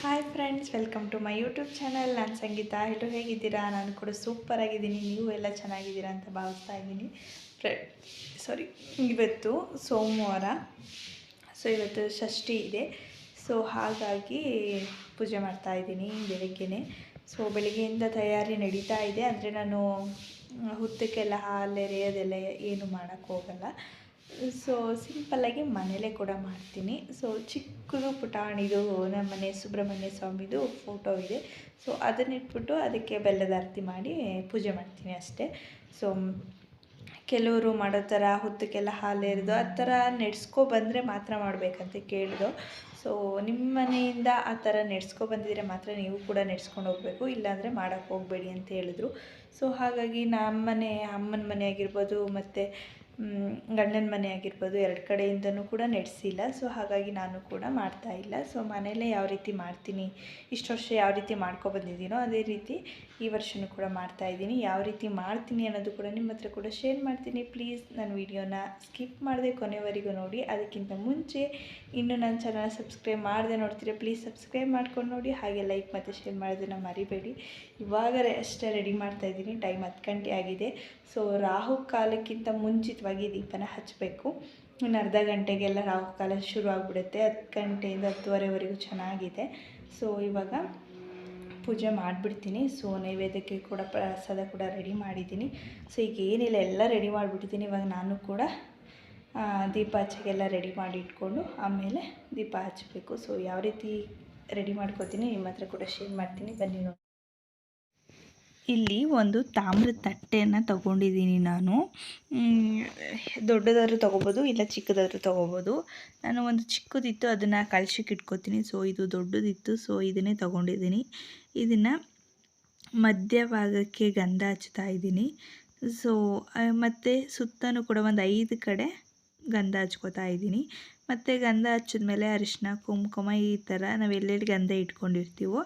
Hi friends, welcome to my YouTube channel. ನಾನು ಸಂಗೀತ. ಎಲ್ಲರೂ ಹೇಗಿದ್ದೀರಾ? ನಾನು ಕೂಡ ಸೂಪರ್ ಆಗಿದ್ದೀನಿ. ನೀವು ಎಲ್ಲ ಚೆನ್ನಾಗಿದ್ದೀರಾ ಅಂತ ಭಾವಿಸ್ತಾ ಇದ್ದೀನಿ. ಸಾರಿ, ಇವತ್ತು ಸೋಮವಾರ. ಇವತ್ತು ಷಷ್ಠಿ ಇದೆ. ಹಾಗಾಗಿ ಪೂಜೆ ಮಾಡ್ತಾಯಿದ್ದೀನಿ ಬೆಳಗ್ಗೆನೇ. ಬೆಳಗ್ಗೆಯಿಂದ ತಯಾರಿ ನಡೀತಾ ಇದೆ. ಅಂದರೆ ನಾನು ಹುತ್ತಕ್ಕೆಲ್ಲ ಹಾಲೆರೆಯೋದೆಲ್ಲ ಏನು ಮಾಡೋಕ್ಕೆ ಹೋಗಲ್ಲ. ಸಿಂಪಲ್ಲಾಗಿ ಮನೇಲೇ ಕೂಡ ಮಾಡ್ತೀನಿ. ಚಿಕ್ಕದು ಪುಟಾಣಿದು ನಮ್ಮ ಮನೆ ಸುಬ್ರಹ್ಮಣ್ಯ ಸ್ವಾಮಿದು ಫೋಟೋ ಇದೆ. ಅದನ್ನಿಟ್ಬಿಟ್ಟು ಅದಕ್ಕೆ ಬೆಲ್ಲದ ಆರತಿ ಮಾಡಿ ಪೂಜೆ ಮಾಡ್ತೀನಿ ಅಷ್ಟೇ. ಕೆಲವರು ಮಾಡೋ ಥರ ಹುತ್ತಕ್ಕೆಲ್ಲ ಹಾಲೆರೆದು ಆ ಥರ ಬಂದರೆ ಮಾತ್ರ ಮಾಡಬೇಕಂತ ಕೇಳಿದ್ರು. ನಿಮ್ಮ ಮನೆಯಿಂದ ಆ ಥರ ಬಂದಿದ್ರೆ ಮಾತ್ರ ನೀವು ಕೂಡ ನಡೆಸ್ಕೊಂಡು ಹೋಗಬೇಕು, ಇಲ್ಲಾಂದರೆ ಮಾಡೋಕ್ಕೆ ಹೋಗಬೇಡಿ ಅಂತ ಹೇಳಿದ್ರು. ಹಾಗಾಗಿ ನಮ್ಮ ಮನೆ, ಅಮ್ಮನ ಮನೆ ಆಗಿರ್ಬೋದು ಮತ್ತು ಗಂಡನ ಮನೆ ಆಗಿರ್ಬೋದು, ಎರಡು ಕಡೆಯಿಂದನೂ ಕೂಡ ನಡೆಸಿಲ್ಲ. ಹಾಗಾಗಿ ನಾನು ಕೂಡ ಮಾಡ್ತಾಯಿಲ್ಲ. ಮನೇಲೇ ಯಾವ ರೀತಿ ಮಾಡ್ತೀನಿ, ಇಷ್ಟು ವರ್ಷ ಯಾವ ರೀತಿ ಮಾಡ್ಕೊಬಂದಿದ್ದೀನೋ ಅದೇ ರೀತಿ ಈ ವರ್ಷವೂ ಕೂಡ ಮಾಡ್ತಾಯಿದ್ದೀನಿ. ಯಾವ ರೀತಿ ಮಾಡ್ತೀನಿ ಅನ್ನೋದು ಕೂಡ ನಿಮ್ಮ ಹತ್ರ ಕೂಡ ಶೇರ್ ಮಾಡ್ತೀನಿ. ಪ್ಲೀಸ್ ನನ್ನ ವಿಡಿಯೋನ ಸ್ಕಿಪ್ ಮಾಡದೆ ಕೊನೆವರೆಗೂ ನೋಡಿ. ಅದಕ್ಕಿಂತ ಮುಂಚೆ ಇನ್ನೂ ನನ್ನ ಚಾನಲ್ ಸಬ್ಸ್ಕ್ರೈಬ್ ಮಾಡದೆ ನೋಡ್ತೀರಾ, ಪ್ಲೀಸ್ ಸಬ್ಸ್ಕ್ರೈಬ್ ಮಾಡ್ಕೊಂಡು ನೋಡಿ. ಹಾಗೆ ಲೈಕ್ ಮತ್ತು ಶೇರ್ ಮಾಡೋದನ್ನು ಮರಿಬೇಡಿ. ಇವಾಗ ಅಷ್ಟೇ ರೆಡಿ ಮಾಡ್ತಾಯಿದ್ದೀನಿ. ಟೈಮ್ 10 ಗಂಟೆ ಆಗಿದೆ. ರಾಹು ಕಾಲಕ್ಕಿಂತ ಮುಂಚಿತವಾಗಿ ದೀಪನ ಹಚ್ಚಬೇಕು. ಇನ್ನು ಅರ್ಧ ಗಂಟೆಗೆಲ್ಲ ರಾಹುಕಾಲ ಶುರು ಆಗಿಬಿಡುತ್ತೆ. 10 ಗಂಟೆಯಿಂದ 10:30ವರೆಗೂ ಚೆನ್ನಾಗಿದೆ. ಇವಾಗ ಪೂಜೆ ಮಾಡಿಬಿಡ್ತೀನಿ. ನೈವೇದ್ಯಕ್ಕೆ ಕೂಡ ಪ್ರಸಾದ ಕೂಡ ರೆಡಿ ಮಾಡಿದ್ದೀನಿ. ಈಗ ಏನಿಲ್ಲ, ಎಲ್ಲ ರೆಡಿ ಮಾಡಿಬಿಟ್ಟಿದ್ದೀನಿ. ಇವಾಗ ನಾನು ಕೂಡ ದೀಪ ಹಚ್ಚೋಕ್ಕೆಲ್ಲ ರೆಡಿ ಮಾಡಿ ಇಟ್ಕೊಂಡು ಆಮೇಲೆ ದೀಪ ಹಚ್ಚಬೇಕು. ಯಾವ ರೀತಿ ರೆಡಿ ಮಾಡ್ಕೋತೀನಿ ನಿಮ್ಮ ಹತ್ರ ಕೂಡ ಶೇರ್ ಮಾಡ್ತೀನಿ, ಬನ್ನಿ ನೋಡಿ. ಇಲ್ಲಿ ಒಂದು ತಾಮ್ರದ ತಟ್ಟೆಯನ್ನು ತೊಗೊಂಡಿದ್ದೀನಿ ನಾನು. ದೊಡ್ಡದಾದ್ರೂ ತೊಗೋಬೋದು, ಇಲ್ಲ ಚಿಕ್ಕದಾದ್ರೂ ತೊಗೋಬೋದು. ನಾನು ಒಂದು ಚಿಕ್ಕದಿತ್ತು, ಅದನ್ನು ಕಳಶಕ್ಕೆ ಇಟ್ಕೋತೀನಿ. ಇದು ದೊಡ್ಡದಿತ್ತು, ಇದನ್ನೇ ತೊಗೊಂಡಿದ್ದೀನಿ. ಇದನ್ನು ಮಧ್ಯಭಾಗಕ್ಕೆ ಗಂಧ ಹಚ್ತಾ ಇದ್ದೀನಿ. ಮತ್ತು ಸುತ್ತಲೂ ಕೂಡ ಒಂದು 5 ಕಡೆ ಗಂಧ ಹಚ್ಕೋತಾ ಇದ್ದೀನಿ. ಮತ್ತು ಗಂಧ ಹಚ್ಚಿದ್ಮೇಲೆ ಅರಿಶಿನ, ಕುಂಕುಮ ಈ ಥರ ನಾವು ಎಲ್ಲೆಲ್ಲಿ ಗಂಧ ಇಟ್ಕೊಂಡಿರ್ತೀವೋ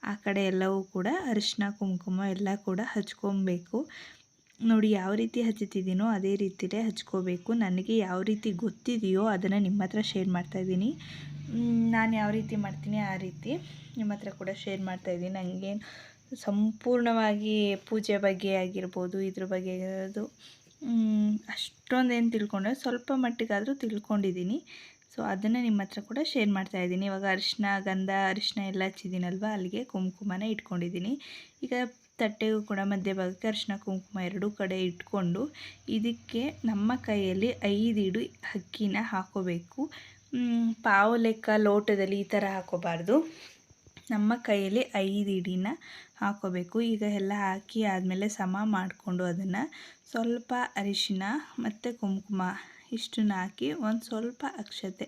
ಆ ಕಡೆ ಎಲ್ಲವೂ ಕೂಡ ಅರಿಶಿನ, ಕುಂಕುಮ ಎಲ್ಲ ಕೂಡ ಹಚ್ಕೊಬೇಕು. ನೋಡಿ, ಯಾವ ರೀತಿ ಹಚ್ಚುತ್ತಿದ್ದೀನೋ ಅದೇ ರೀತಿಯೇ ಹಚ್ಕೋಬೇಕು. ನನಗೆ ಯಾವ ರೀತಿ ಗೊತ್ತಿದೆಯೋ ಅದನ್ನು ನಿಮ್ಮ ಹತ್ರ ಶೇರ್ ಮಾಡ್ತಾಯಿದ್ದೀನಿ. ನಾನು ಯಾವ ರೀತಿ ಮಾಡ್ತೀನಿ ಆ ರೀತಿ ನಿಮ್ಮ ಹತ್ರ ಕೂಡ ಶೇರ್ ಮಾಡ್ತಾಯಿದ್ದೀನಿ. ನನಗೇನು ಸಂಪೂರ್ಣವಾಗಿ ಪೂಜೆ ಬಗ್ಗೆ ಆಗಿರ್ಬೋದು, ಇದ್ರ ಬಗ್ಗೆ ಆಗಿರೋದು ಅಷ್ಟೊಂದೇನು ತಿಳ್ಕೊಂಡೆ, ಸ್ವಲ್ಪ ಮಟ್ಟಿಗಾದರೂ ತಿಳ್ಕೊಂಡಿದ್ದೀನಿ. ಅದನ್ನು ನಿಮ್ಮ ಹತ್ರ ಕೂಡ ಶೇರ್ ಮಾಡ್ತಾಯಿದ್ದೀನಿ. ಇವಾಗ ಅರಿಶಿನ, ಗಂಧ, ಅರಿಶಿನ ಎಲ್ಲ ಹಚ್ಚಿದ್ದೀನಲ್ವ, ಅಲ್ಲಿಗೆ ಕುಂಕುಮನ ಇಟ್ಕೊಂಡಿದ್ದೀನಿ. ಈಗ ತಟ್ಟೆಗೂ ಕೂಡ ಮಧ್ಯಭಾಗಕ್ಕೆ ಅರಿಶಿನ, ಕುಂಕುಮ ಎರಡೂ ಕಡೆ ಇಟ್ಕೊಂಡು ಇದಕ್ಕೆ ನಮ್ಮ ಕೈಯಲ್ಲಿ 5 ಇಡು ಅಕ್ಕಿನ ಹಾಕೋಬೇಕು. ಪಾವು ಲೆಕ್ಕ ಲೋಟದಲ್ಲಿ ಈ ಥರ ಹಾಕೋಬಾರ್ದು. ನಮ್ಮ ಕೈಯಲ್ಲಿ 5 ಇಡಿನ ಹಾಕೋಬೇಕು. ಈಗ ಎಲ್ಲ ಹಾಕಿ ಆದಮೇಲೆ ಸಮ ಮಾಡಿಕೊಂಡು ಅದನ್ನು ಸ್ವಲ್ಪ ಅರಿಶಿನ ಮತ್ತು ಕುಂಕುಮ ಇಷ್ಟನ್ನು ಹಾಕಿ ಒಂದು ಸ್ವಲ್ಪ ಅಕ್ಷತೆ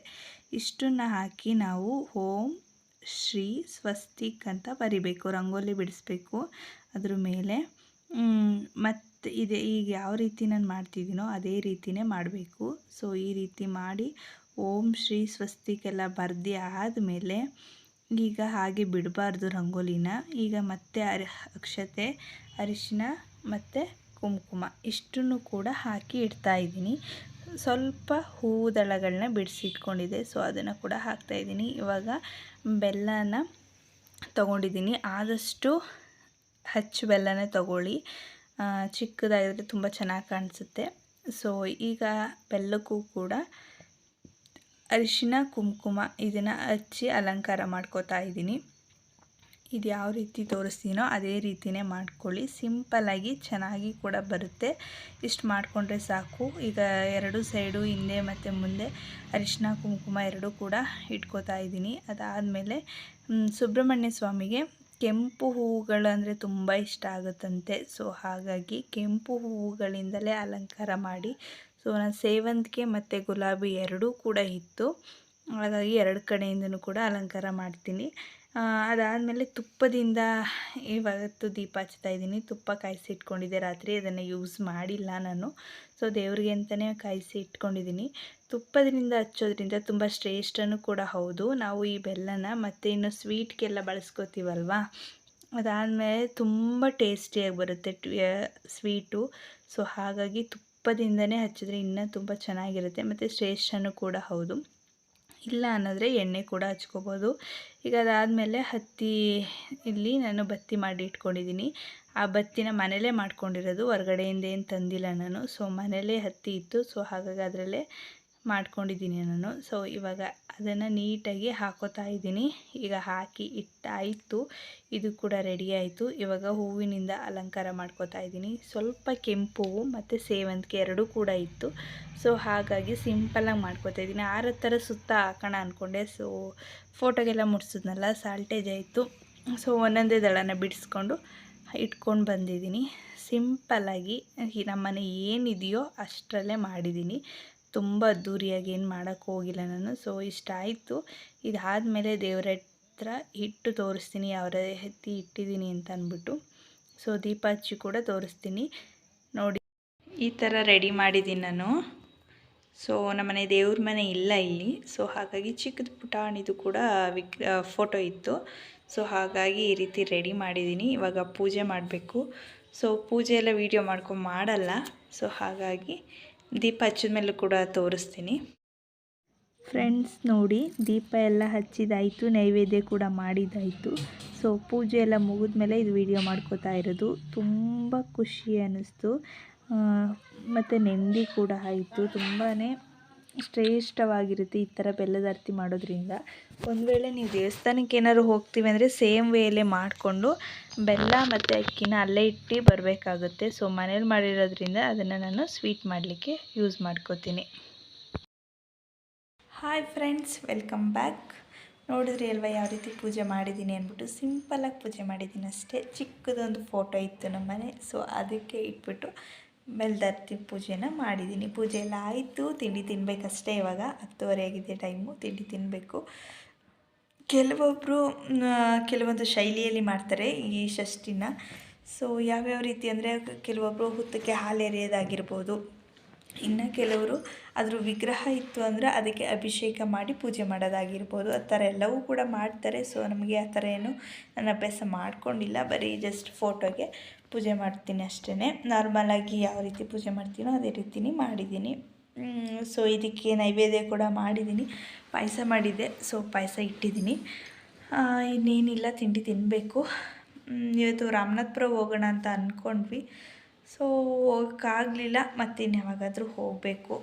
ಇಷ್ಟನ್ನು ಹಾಕಿ ನಾವು ಓಂ ಶ್ರೀ ಸ್ವಸ್ತಿಕ್ ಅಂತ ಬರಿಬೇಕು. ರಂಗೋಲಿ ಬಿಡಿಸ್ಬೇಕು ಅದ್ರ ಮೇಲೆ. ಮತ್ತು ಈಗ ಯಾವ ರೀತಿ ನಾನು ಮಾಡ್ತಿದ್ದೀನೋ ಅದೇ ರೀತಿಯೇ ಮಾಡಬೇಕು. ಈ ರೀತಿ ಮಾಡಿ ಓಂ ಶ್ರೀ ಸ್ವಸ್ತಿಕ್ ಎಲ್ಲ ಬರೆದು ಆದಮೇಲೆ ಈಗ ಹಾಗೆ ಬಿಡಬಾರ್ದು ರಂಗೋಲಿನ. ಈಗ ಮತ್ತೆ ಅಕ್ಷತೆ, ಅರಿಶಿನ ಮತ್ತು ಕುಂಕುಮ ಇಷ್ಟನ್ನು ಕೂಡ ಹಾಕಿ ಇಡ್ತಾಯಿದ್ದೀನಿ. ಸ್ವಲ್ಪ ಹೂದಳಗಳನ್ನ ಬಿಡಿಸಿಟ್ಕೊಂಡಿದ್ದೆ, ಅದನ್ನು ಕೂಡ ಹಾಕ್ತಾಯಿದ್ದೀನಿ. ಇವಾಗ ಬೆಲ್ಲನ ತೊಗೊಂಡಿದ್ದೀನಿ. ಆದಷ್ಟು ಹೆಚ್ಚು ಬೆಲ್ಲನೇ ತೊಗೊಳ್ಳಿ, ಚಿಕ್ಕದಾಗಿದ್ರೆ ತುಂಬ ಚೆನ್ನಾಗಿ ಕಾಣಿಸುತ್ತೆ. ಈಗ ಬೆಲ್ಲಕ್ಕೂ ಕೂಡ ಅರಿಶಿನ, ಕುಂಕುಮ ಇದನ್ನು ಹಚ್ಚಿ ಅಲಂಕಾರ ಮಾಡ್ಕೋತಾ ಇದ್ದೀನಿ. ಇದು ಯಾವ ರೀತಿ ತೋರಿಸ್ತೀನೋ ಅದೇ ರೀತಿಯೇ ಮಾಡ್ಕೊಳ್ಳಿ. ಸಿಂಪಲ್ಲಾಗಿ ಚೆನ್ನಾಗಿ ಕೂಡ ಬರುತ್ತೆ. ಇಷ್ಟು ಮಾಡಿಕೊಂಡ್ರೆ ಸಾಕು. ಈಗ 2 ಸೈಡು ಹಿಂದೆ ಮತ್ತು ಮುಂದೆ ಅರಿಶಿನ, ಕುಂಕುಮ ಎರಡೂ ಕೂಡ ಇಟ್ಕೋತಾ ಇದ್ದೀನಿ. ಅದಾದಮೇಲೆ ಸುಬ್ರಹ್ಮಣ್ಯ ಸ್ವಾಮಿಗೆ ಕೆಂಪು ಹೂವುಗಳಂದರೆ ತುಂಬ ಇಷ್ಟ ಆಗುತ್ತಂತೆ. ಹಾಗಾಗಿ ಕೆಂಪು ಹೂವುಗಳಿಂದಲೇ ಅಲಂಕಾರ ಮಾಡಿ. ನಾನು ಸೇವಂತಿಗೆ ಮತ್ತು ಗುಲಾಬಿ ಎರಡೂ ಕೂಡ ಇತ್ತು, ಹಾಗಾಗಿ 2 ಕಡೆಯಿಂದನೂ ಕೂಡ ಅಲಂಕಾರ ಮಾಡ್ತೀನಿ. ಅದಾದಮೇಲೆ ತುಪ್ಪದಿಂದ ಇವತ್ತು ದೀಪ ಹಚ್ತಾ ಇದ್ದೀನಿ. ತುಪ್ಪ ಕಾಯಿಸಿ ಇಟ್ಕೊಂಡಿದ್ದೆ ರಾತ್ರಿ, ಅದನ್ನು ಯೂಸ್ ಮಾಡಿಲ್ಲ ನಾನು. ದೇವ್ರಿಗೆ ಅಂತಲೇ ಕಾಯಿಸಿ ಇಟ್ಕೊಂಡಿದ್ದೀನಿ. ತುಪ್ಪದಿಂದ ಹಚ್ಚೋದ್ರಿಂದ ತುಂಬ ಶ್ರೇಷ್ಠನೂ ಕೂಡ ಹೌದು. ನಾವು ಈ ಬೆಲ್ಲನ ಮತ್ತು ಇನ್ನು ಸ್ವೀಟ್ಗೆಲ್ಲ ಬಳಸ್ಕೋತೀವಲ್ವ, ಅದಾದಮೇಲೆ ತುಂಬ ಟೇಸ್ಟಿಯಾಗಿ ಬರುತ್ತೆ ಸ್ವೀಟು. ಹಾಗಾಗಿ ತುಪ್ಪದಿಂದನೇ ಹಚ್ಚಿದ್ರೆ ಇನ್ನೂ ತುಂಬ ಚೆನ್ನಾಗಿರುತ್ತೆ ಮತ್ತು ಶ್ರೇಷ್ಠನೂ ಕೂಡ ಹೌದು. ಇಲ್ಲ ಅನ್ನೋದ್ರೆ ಎಣ್ಣೆ ಕೂಡ ಹಚ್ಕೋಬೋದು. ಈಗ ಅದಾದಮೇಲೆ ಹತ್ತಿ ಇಲ್ಲಿ ನಾನು ಬತ್ತಿ ಮಾಡಿ ಇಟ್ಕೊಂಡಿದ್ದೀನಿ. ಆ ಬತ್ತಿನ ಮನೇಲೇ ಮಾಡ್ಕೊಂಡಿರೋದು, ಹೊರಗಡೆಯಿಂದ ಏನು ತಂದಿಲ್ಲ ನಾನು. ಸೊ ಮನೇಲೇ ಹತ್ತಿ ಇತ್ತು, ಸೊ ಹಾಗಾಗಿ ಅದರಲ್ಲೇ ಮಾಡ್ಕೊಂಡಿದ್ದೀನಿ ನಾನು. ಸೊ ಇವಾಗ ಅದನ್ನು ನೀಟಾಗಿ ಹಾಕೋತಾ ಇದ್ದೀನಿ. ಈಗ ಹಾಕಿ ಇಟ್ಟಾಯಿತು, ಇದು ಕೂಡ ರೆಡಿ ಆಯಿತು. ಇವಾಗ ಹೂವಿನಿಂದ ಅಲಂಕಾರ ಮಾಡ್ಕೋತಾ ಇದ್ದೀನಿ. ಸ್ವಲ್ಪ ಕೆಂಪು ಹೂವು ಮತ್ತು ಸೇವಂತಿಗೆ ಎರಡೂ ಕೂಡ ಇತ್ತು. ಸೊ ಹಾಗಾಗಿ ಸಿಂಪಲ್ಲಾಗಿ ಮಾಡ್ಕೋತಾ ಇದ್ದೀನಿ. ಥರ ಸುತ್ತ ಹಾಕೋಣ ಅಂದ್ಕೊಂಡೆ. ಸೊ ಫೋಟೋಗೆಲ್ಲ ಮುಡ್ಸಿದ್ನಲ್ಲ, ಸಾಲ್ಟೇಜ್ ಆಯಿತು. ಸೊ ಒಂದೊಂದೇ ದಳನ ಬಿಡಿಸ್ಕೊಂಡು ಇಟ್ಕೊಂಡು ಬಂದಿದ್ದೀನಿ. ಸಿಂಪಲ್ಲಾಗಿ ನಮ್ಮನೆ ಏನಿದೆಯೋ ಅಷ್ಟರಲ್ಲೇ ಮಾಡಿದ್ದೀನಿ. ತುಂಬ ಅದ್ದೂರಿಯಾಗಿ ಏನು ಮಾಡೋಕ್ಕೆ ಹೋಗಿಲ್ಲ ನಾನು. ಸೊ ಇಷ್ಟ ಆಯಿತು. ಇದಾದಮೇಲೆ ದೇವರ ಹತ್ರ ಇಟ್ಟು ತೋರಿಸ್ತೀನಿ ಯಾವ ರೀತಿ ಇಟ್ಟಿದ್ದೀನಿ ಅಂತ ಅಂದ್ಬಿಟ್ಟು. ಸೊ ದೀಪ ಹಚ್ಚಿ ಕೂಡ ತೋರಿಸ್ತೀನಿ ನೋಡಿ. ಈ ಥರ ರೆಡಿ ಮಾಡಿದ್ದೀನಿ ನಾನು. ಸೊ ನಮ್ಮನೆ ದೇವ್ರ ಮನೆ ಇಲ್ಲ ಇಲ್ಲಿ. ಸೊ ಹಾಗಾಗಿ ಚಿಕ್ಕದು ಪುಟಾಣಿದು ಕೂಡ ಫೋಟೋ ಇತ್ತು. ಸೊ ಹಾಗಾಗಿ ಈ ರೀತಿ ರೆಡಿ ಮಾಡಿದ್ದೀನಿ. ಇವಾಗ ಪೂಜೆ ಮಾಡಬೇಕು. ಸೊ ಪೂಜೆ ಎಲ್ಲ ವೀಡಿಯೋ ಮಾಡಲ್ಲ. ಸೊ ಹಾಗಾಗಿ ದೀಪ ಹಚ್ಚಿದ ಮೇಲೂ ಕೂಡ ತೋರಿಸ್ತೀನಿ. ಫ್ರೆಂಡ್ಸ್ ನೋಡಿ, ದೀಪ ಎಲ್ಲ ಹಚ್ಚಿದಾಯಿತು, ನೈವೇದ್ಯ ಕೂಡ ಮಾಡಿದ್ದಾಯಿತು. ಸೊ ಪೂಜೆ ಎಲ್ಲ ಮುಗಿದ್ಮೇಲೆ ಇದು ವಿಡಿಯೋ ಮಾಡ್ಕೋತಾ ಇರೋದು. ತುಂಬ ಖುಷಿ ಅನ್ನಿಸ್ತು ಮತ್ತು ನೆಮ್ಮದಿ ಕೂಡ ಆಯಿತು. ತುಂಬಾ ಶ್ರೇಷ್ಠವಾಗಿರುತ್ತೆ ಈ ಥರ ಬೆಲ್ಲದ ಆರತಿ ಮಾಡೋದ್ರಿಂದ. ಒಂದು ವೇಳೆ ನೀವು ದೇವಸ್ಥಾನಕ್ಕೆ ಏನಾದ್ರು ಹೋಗ್ತೀವಿ ಅಂದರೆ ಸೇಮ್ ವೇಯಲ್ಲೇ ಮಾಡಿಕೊಂಡು ಬೆಲ್ಲ ಮತ್ತು ಅಕ್ಕಿನ ಅಲ್ಲೇ ಇಟ್ಟು ಬರಬೇಕಾಗುತ್ತೆ. ಸೊ ಮನೇಲಿ ಮಾಡಿರೋದ್ರಿಂದ ಅದನ್ನು ನಾನು ಸ್ವೀಟ್ ಮಾಡಲಿಕ್ಕೆ ಯೂಸ್ ಮಾಡ್ಕೋತೀನಿ. Hi friends, welcome back. ನೋಡಿದ್ರಿ ಅಲ್ವಾ ಯಾವ ರೀತಿ ಪೂಜೆ ಮಾಡಿದ್ದೀನಿ ಅಂದ್ಬಿಟ್ಟು. ಸಿಂಪಲಾಗಿ ಪೂಜೆ ಮಾಡಿದ್ದೀನಿ ಅಷ್ಟೇ. ಚಿಕ್ಕದೊಂದು ಫೋಟೋ ಇತ್ತು ನಮ್ಮ ಮನೆ. ಸೊ ಅದಕ್ಕೆ ಇಟ್ಬಿಟ್ಟು ಬೆಲ್ಲದಾರತಿ ಪೂಜೆನ ಮಾಡಿದ್ದೀನಿ. ಪೂಜೆ ಎಲ್ಲ ಆಯಿತು. ತಿಂಡಿ ತಿನ್ನಬೇಕಷ್ಟೇ. ಇವಾಗ 10:30 ಆಗಿದೆ ಟೈಮು. ತಿಂಡಿ ತಿನ್ನಬೇಕು. ಕೆಲವೊಂದು ಶೈಲಿಯಲ್ಲಿ ಮಾಡ್ತಾರೆ ಈ ಷಷ್ಠಿನ. ಸೊ ಯಾವ್ಯಾವ ರೀತಿ ಅಂದರೆ, ಕೆಲವೊಬ್ಬರು ಹುತ್ತಕ್ಕೆ ಹಾಲು ಎರೆಯೋದಾಗಿರ್ಬೋದು. ಇನ್ನು ಕೆಲವರು ಅದ್ರ ವಿಗ್ರಹ ಇತ್ತು ಅಂದರೆ ಅದಕ್ಕೆ ಅಭಿಷೇಕ ಮಾಡಿ ಪೂಜೆ ಮಾಡೋದಾಗಿರ್ಬೋದು. ಆ ಥರ ಎಲ್ಲವೂ ಕೂಡ ಮಾಡ್ತಾರೆ. ಸೊ ನಮಗೆ ಆ ಥರ ಏನು ನಾನು ಅಭ್ಯಾಸ ಮಾಡ್ಕೊಂಡಿಲ್ಲ. ಬರೀ ಜಸ್ಟ್ ಫೋಟೋಗೆ ಪೂಜೆ ಮಾಡ್ತೀನಿ ಅಷ್ಟೇ. ನಾರ್ಮಲಾಗಿ ಯಾವ ರೀತಿ ಪೂಜೆ ಮಾಡ್ತೀನೋ ಅದೇ ರೀತಿನೇ ಮಾಡಿದ್ದೀನಿ. ಸೊ ಇದಕ್ಕೆ ನೈವೇದ್ಯ ಕೂಡ ಮಾಡಿದ್ದೀನಿ. ಪಾಯಸ ಮಾಡಿದ್ದೆ. ಸೊ ಪಾಯಸ ಇಟ್ಟಿದ್ದೀನಿ. ಇನ್ನೇನಿಲ್ಲ, ತಿಂಡಿ ತಿನ್ನಬೇಕು. ಇವತ್ತು ರಾಮನಾಥ್ಪುರ ಹೋಗೋಣ ಅಂತ ಅಂದ್ಕೊಂಡ್ವಿ. ಸೊ ಹೋಗೋಕ್ಕಾಗಲಿಲ್ಲ. ಮತ್ತಿನ್ಯಾವಾಗಾದರೂ ಹೋಗಬೇಕು.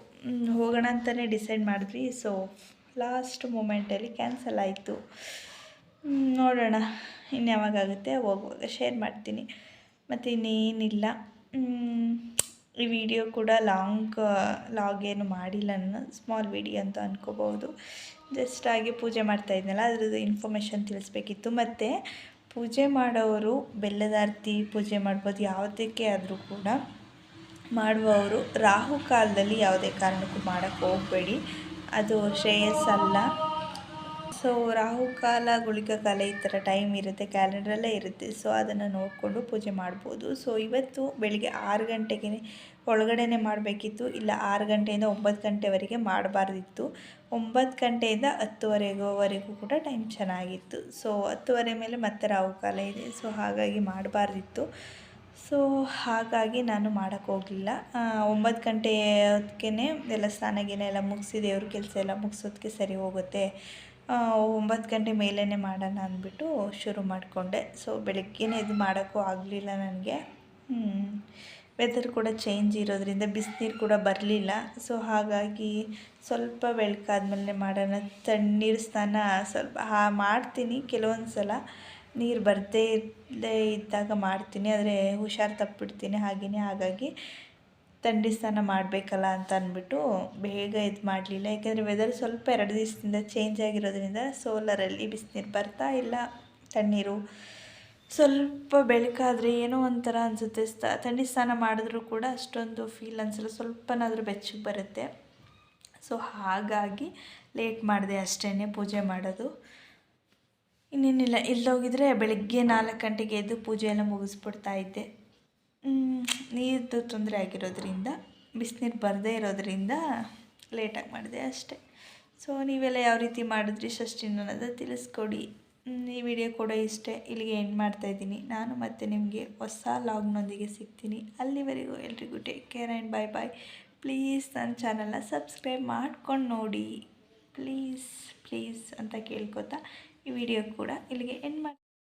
ಹೋಗೋಣ ಅಂತಲೇ ಡಿಸೈಡ್ ಮಾಡಿದ್ವಿ. ಸೊ ಲಾಸ್ಟ್ ಮೂಮೆಂಟಲ್ಲಿ ಕ್ಯಾನ್ಸಲ್ ಆಯಿತು. ನೋಡೋಣ ಇನ್ಯಾವಾಗುತ್ತೆ, ಹೋಗುವಾಗ ಶೇರ್ ಮಾಡ್ತೀನಿ. ಮತ್ತು ಇನ್ನೇನಿಲ್ಲ. ಈ ವಿಡಿಯೋ ಕೂಡ ಲಾಗ್ ಏನು ಮಾಡಿಲ್ಲ ನಾನು. ಸ್ಮಾಲ್ ವಿಡಿಯೋ ಅಂತ ಅಂದ್ಕೋಬೋದು. ಜಸ್ಟ್ ಆಗಿ ಪೂಜೆ ಮಾಡ್ತಾಯಿದ್ನಲ್ಲ, ಅದ್ರದ್ದು ಇನ್ಫಾರ್ಮೇಷನ್ ತಿಳಿಸ್ಬೇಕಿತ್ತು. ಮತ್ತು ಪೂಜೆ ಮಾಡೋರು ಬೆಲ್ಲದಾರತಿ ಪೂಜೆ ಮಾಡ್ಬೋದು. ಯಾವುದಕ್ಕೆ ಆದರೂ ಕೂಡ ಮಾಡುವವರು ರಾಹು ಕಾಲದಲ್ಲಿ ಯಾವುದೇ ಕಾರಣಕ್ಕೂ ಮಾಡೋಕ್ಕೆ ಹೋಗಬೇಡಿ. ಅದು ಶ್ರೇಯಸ್ಸಲ್ಲ. ಸೊ ರಾಹುಕಾಲ, ಗುಳಿಕ ಕಾಲ ಈ ಥರ ಟೈಮ್ ಇರುತ್ತೆ, ಕ್ಯಾಲೆಂಡ್ರಲ್ಲೇ ಇರುತ್ತೆ. ಸೊ ಅದನ್ನು ನೋಡಿಕೊಂಡು ಪೂಜೆ ಮಾಡ್ಬೋದು. ಸೊ ಇವತ್ತು ಬೆಳಿಗ್ಗೆ 6 ಗಂಟೆಗೆ ಒಳಗಡೆ ಮಾಡಬೇಕಿತ್ತು. ಇಲ್ಲ 6 ಗಂಟೆಯಿಂದ 9 ಗಂಟೆವರೆಗೆ ಮಾಡಬಾರ್ದಿತ್ತು. 9 ಗಂಟೆಯಿಂದ 10:30ವರೆಗೂ ಕೂಡ ಟೈಮ್ ಚೆನ್ನಾಗಿತ್ತು. ಸೊ 10:30 ಮೇಲೆ ಮತ್ತೆ ರಾಹುಕಾಲ ಇದೆ. ಸೊ ಹಾಗಾಗಿ ಮಾಡಬಾರ್ದಿತ್ತು. ಸೊ ಹಾಗಾಗಿ ನಾನು ಮಾಡೋಕ್ಕೆ ಹೋಗಲಿಲ್ಲ. 9 ಗಂಟೆ ಹೊತ್ತಿಗೆ ಎಲ್ಲ ಸ್ನಾನ ಗೀನ ಎಲ್ಲ ಮುಗಿಸಿ ದೇವ್ರ ಕೆಲಸ ಎಲ್ಲ ಮುಗಿಸೋದಕ್ಕೆ ಸರಿ ಹೋಗುತ್ತೆ. 9 ಗಂಟೆ ಮೇಲೇ ಮಾಡೋಣ ಅಂದ್ಬಿಟ್ಟು ಶುರು ಮಾಡಿಕೊಂಡೆ. ಸೊ ಬೆಳಗ್ಗೆನೇ ಇದು ಮಾಡೋಕ್ಕೂ ಆಗಲಿಲ್ಲ ನನಗೆ. ವೆದರ್ ಕೂಡ ಚೇಂಜ್ ಇರೋದ್ರಿಂದ ಬಿಸಿನೀರು ಕೂಡ ಬರಲಿಲ್ಲ. ಸೊ ಹಾಗಾಗಿ ಸ್ವಲ್ಪ ಬೆಳಕಾದ್ಮೇಲೆ ಮಾಡೋಣ. ತಣ್ಣೀರು ಸ್ನಾನ ಸ್ವಲ್ಪ ಮಾಡ್ತೀನಿ ಕೆಲವೊಂದು ಸಲ. ನೀರು ಬರದೇ ಇದ್ದಾಗ ಮಾಡ್ತೀನಿ, ಆದರೆ ಹುಷಾರು ತಪ್ಪಿಬಿಡ್ತೀನಿ. ಹಾಗಾಗಿ ಥಂಡಿ ಸ್ನಾನ ಮಾಡಬೇಕಲ್ಲ ಅಂತ ಅಂದ್ಬಿಟ್ಟು ಬೇಗ ಇದು ಮಾಡಲಿಲ್ಲ. ಯಾಕೆಂದರೆ ವೆದರ್ ಸ್ವಲ್ಪ 2 ದಿವಸದಿಂದ ಚೇಂಜ್ ಆಗಿರೋದ್ರಿಂದ ಸೋಲಾರಲ್ಲಿ ಬಿಸಿನೀರು ಬರ್ತಾ ಇಲ್ಲ. ತಣ್ಣೀರು ಸ್ವಲ್ಪ ಬೆಳಕಾದರೆ ಏನೋ ಒಂಥರ ಅನಿಸುತ್ತೆ. ಥಂಡಿ ಸ್ನಾನ ಮಾಡಿದ್ರೂ ಕೂಡ ಅಷ್ಟೊಂದು ಫೀಲ್ ಅನಿಸಲ್ಲ, ಸ್ವಲ್ಪನಾದರೂ ಬೆಚ್ಚಗೆ ಬರುತ್ತೆ. ಸೊ ಹಾಗಾಗಿ ಲೇಟ್ ಮಾಡಿದೆ ಅಷ್ಟೇ ಪೂಜೆ ಮಾಡೋದು. ಇನ್ನೇನಿಲ್ಲ, ಇಲ್ಲೋಗಿದ್ರೆ ಬೆಳಗ್ಗೆ 4 ಗಂಟೆಗೆ ಎದ್ದು ಪೂಜೆ ಎಲ್ಲ ಮುಗಿಸ್ಬಿಡ್ತಾಯಿದ್ದೆ. ನೀರ್ದು ತೊಂದರೆ ಆಗಿರೋದ್ರಿಂದ, ಬಿಸಿನೀರು ಬರದೇ ಇರೋದ್ರಿಂದ ಲೇಟಾಗಿ ಮಾಡಿದೆ ಅಷ್ಟೇ. ಸೊ ನೀವೆಲ್ಲ ಯಾವ ರೀತಿ ಮಾಡಿದ್ರಿ ಷಷ್ಠಿನ ಅನ್ನೋದು ತಿಳಿಸ್ಕೊಡಿ. ಈ ವಿಡಿಯೋ ಕೂಡ ಇಷ್ಟೇ. ಇಲ್ಲಿಗೆ ಎಂಡ್ ಮಾಡ್ತಾಯಿದ್ದೀನಿ. ನಾನು ಮತ್ತೆ ನಿಮಗೆ ಹೊಸ ಲಾಗ್ನೊಂದಿಗೆ ಸಿಗ್ತೀನಿ. ಅಲ್ಲಿವರೆಗೂ ಎಲ್ರಿಗೂ take care and bye bye. Please ನನ್ನ ಚಾನಲ್ನ ಸಬ್ಸ್ಕ್ರೈಬ್ ಮಾಡ್ಕೊಂಡು ನೋಡಿ. ಪ್ಲೀಸ್ ಪ್ಲೀಸ್ ಅಂತ ಕೇಳ್ಕೊತಾ ಈ ವಿಡಿಯೋ ಕೂಡ ಇಲ್ಲಿಗೆ ಎಂಡ್ ಮಾಡಿ